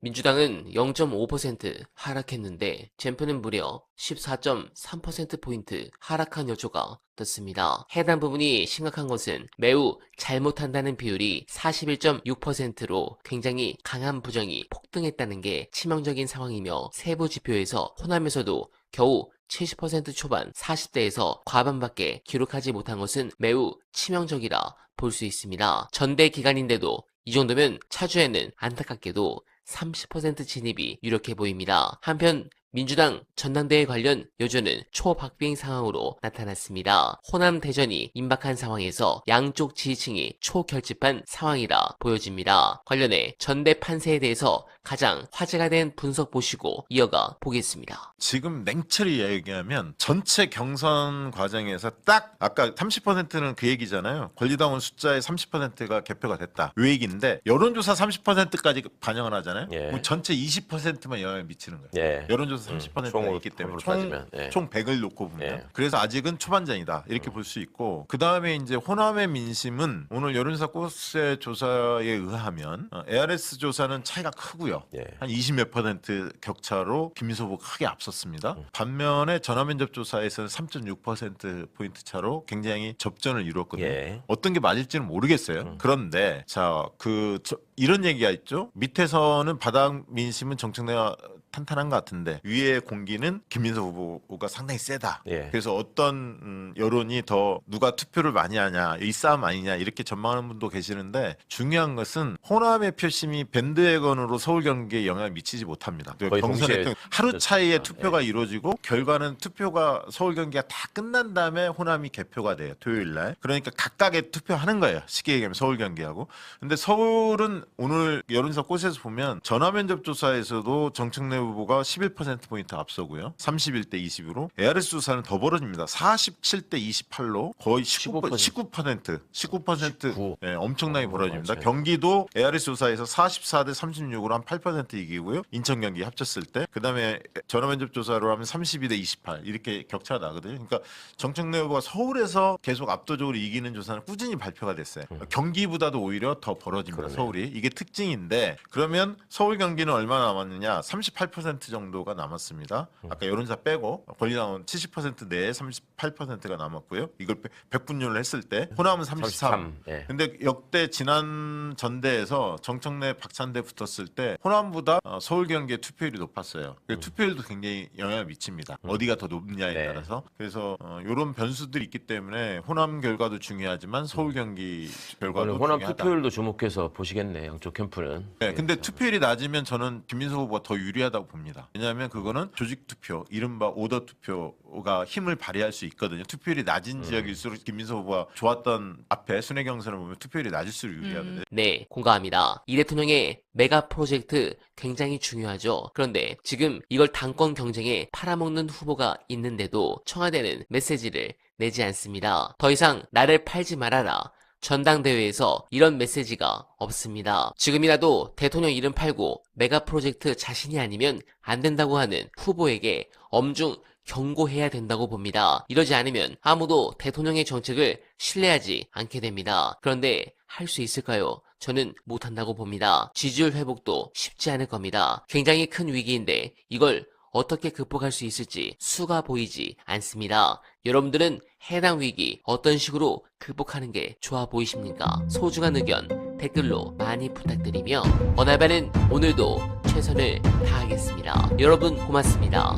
민주당은 0.5% 하락했는데 젠프는 무려 14.3%포인트 하락한 여조가 떴습니다. 해당 부분이 심각한 것은 매우 잘못한다는 비율이 41.6%로 굉장히 강한 부정이 폭등했다는 게 치명적인 상황이며 세부 지표에서 호남에서도 겨우 70% 초반 40대에서 과반밖에 기록하지 못한 것은 매우 치명적이라 볼 수 있습니다. 전대 기간인데도 이 정도면 차주에는 안타깝게도 30% 진입이 유력해 보입니다. 한편 민주당 전당대회 관련 여조는 초박빙 상황으로 나타났습니다. 호남 대전이 임박한 상황에서 양쪽 지지층이 초결집한 상황이라 보여집니다. 관련해 전대 판세에 대해서 가장 화제가 된 분석 보시고 이어가 보겠습니다. 지금 냉철히 얘기하면 전체 경선 과정에서 딱 아까 30%는 그 얘기잖아요. 권리당원 숫자의 30%가 개표가 됐다. 요 얘기인데 여론조사 30%까지 반영을 하잖아요. 예. 그럼 전체 20%만 영향을 미치는 거예요. 예. 여론조사 30%가 총으로 있기 때문에 따지면, 예. 총 100을 놓고 보면 예. 그래서 아직은 초반전이다 이렇게 볼 수 있고 그 다음에 이제 호남의 민심은 오늘 여론조사 꽃새 조사에 의하면 ARS 조사는 차이가 크고요. 예. 한 20몇 퍼센트 격차로 김민수 후보 크게 앞섰습니다. 반면에 전화면접 조사에서는 3.6% 포인트 차로 굉장히 접전을 이루었거든요. 예. 어떤 게 맞을지는 모르겠어요. 그런데 이런 얘기가 있죠. 밑에서는 바닥 민심은 정청래가 탄탄한 것 같은데 위의 공기는 김민수 후보가 상당히 세다. 예. 그래서 어떤 여론이 더 누가 투표를 많이 하냐 이 싸움 아니냐 이렇게 전망하는 분도 계시는데 중요한 것은 호남의 표심이 밴드웨건으로 서울 경기에 영향을 미치지 못합니다. 거의 경선에 동시에 하루 차이에 됐습니다. 투표가 이루어지고 결과는 투표가 서울 경기가 다 끝난 다음에 호남이 개표가 돼요. 토요일 날. 그러니까 각각의 투표하는 거예요. 쉽게 얘기하면 서울 경기하고. 근데 서울은 오늘 여론조사 꽃에서 보면 전화면접 조사에서도 정청래 후보가 11%포인트 앞서고요. 31대 20으로. ARS 조사는 더 벌어집니다. 47대 28로 거의 19%. 19. 네, 엄청나게 벌어집니다. 맞아요. 경기도 ARS 조사에서 44대 36으로 한 8% 이기고요. 인천 경기 합쳤을 때. 그다음에 전화면접 조사로 하면 32대 28 이렇게 격차가 나거든요. 그러니까 정청래 후보가 서울에서 계속 압도적으로 이기는 조사는 꾸준히 발표가 됐어요. 경기보다도 오히려 더 벌어집니다. 그러네요. 서울이. 이게 특징인데 그러면 서울 경기는 얼마나 남았느냐? 38% 정도가 남았습니다. 아까 여론조사 빼고 권리당원 70% 내에 38%가 남았고요. 이걸 백분율을 했을 때 호남은 33. 예. 근데 역대 지난 전대에서 정청래 박찬대 붙었을 때 호남보다 서울 경기의 투표율이 높았어요. 투표율도 굉장히 영향을 미칩니다. 어디가 더 높느냐에 네. 따라서. 그래서 이런 변수들이 있기 때문에 호남 결과도 중요하지만 서울 경기 결과도 오늘 호남 중요하다. 투표율도 주목해서 보시겠네. 양쪽 캠프는. 네, 근데 투표율이 낮으면 저는 김민수 후보가 더 유리하다고 봅니다. 왜냐하면 그거는 조직 투표, 이른바 오더 투표가 힘을 발휘할 수 있거든요. 투표율이 낮은 지역일수록 김민수 후보가 좋았던 앞에 순회 경선을 보면 투표율이 낮을수록 유리하거든요. 네, 공감합니다. 이 대통령의 메가 프로젝트 굉장히 중요하죠. 그런데 지금 이걸 당권 경쟁에 팔아먹는 후보가 있는데도 청와대는 메시지를 내지 않습니다. 더 이상 나를 팔지 말아라. 전당대회에서 이런 메시지가 없습니다. 지금이라도 대통령 이름 팔고 메가 프로젝트 자신이 아니면 안 된다고 하는 후보에게 엄중 경고해야 된다고 봅니다. 이러지 않으면 아무도 대통령의 정책을 신뢰하지 않게 됩니다. 그런데 할 수 있을까요? 저는 못한다고 봅니다. 지지율 회복도 쉽지 않을 겁니다. 굉장히 큰 위기인데 이걸 어떻게 극복할 수 있을지 수가 보이지 않습니다. 여러분들은 해당 위기 어떤 식으로 극복하는 게 좋아 보이십니까? 소중한 의견 댓글로 많이 부탁드리며 원활바는 오늘도 최선을 다하겠습니다. 여러분 고맙습니다.